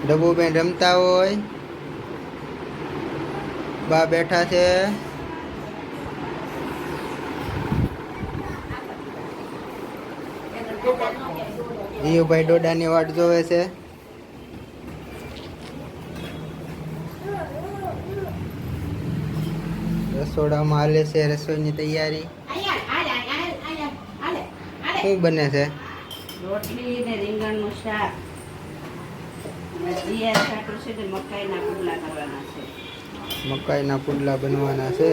ડબ્બુબેન રમતા હોય, બા બેઠા છે. જીયુભાઈ ડોડાની વાટ જોવે છે. રસોડામાં હાલે છે રસોઈની તૈયારી. શું બને છે? રોટલી ને રીંગણનું શાક. જીયા સાટો છે તે મકાઈના પુડલા કરવાના છે. મકાઈના પુડલા બનવાના છે.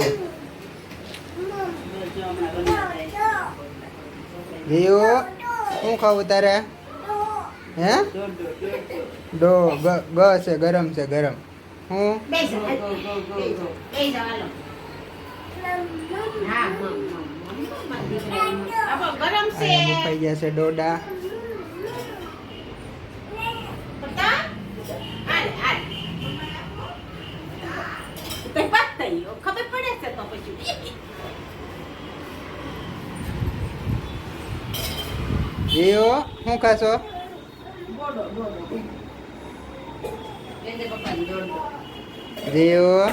જીયો શું ખાવું તારે? હે? ડો ગ છે, ગરમ છે, ગરમ. હું મુકાઈ ગયા છે ડોડા. જીયો શું ખાશો? જીયો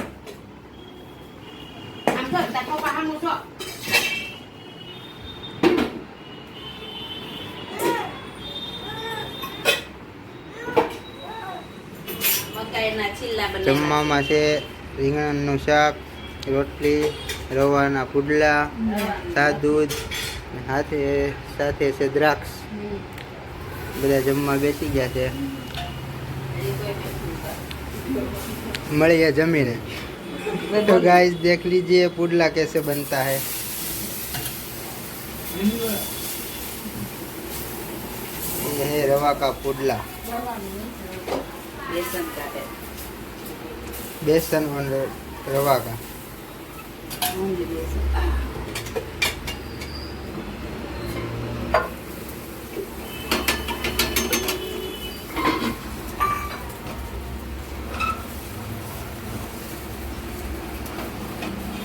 જમવામાં છે રીંગણનું શાક, રોટલી, રવાના પુડલા, સાદું દૂધ, સાથે છે દ્રાક્ષ. બધા જમવા બેસી ગયા છે. મળીએ जमीने। तो गाइस देख लीजिए पुडला कैसे बनता है। ये है रवा का पुडला, बेसन और रवा का।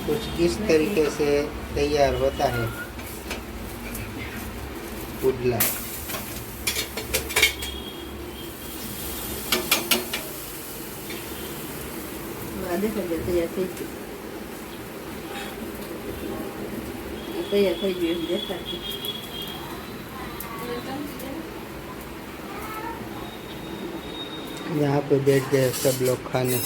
कुछ इस तरीके से तैयार होता है पुडला। यहाँ पे बैठ गए सब लोग खाने।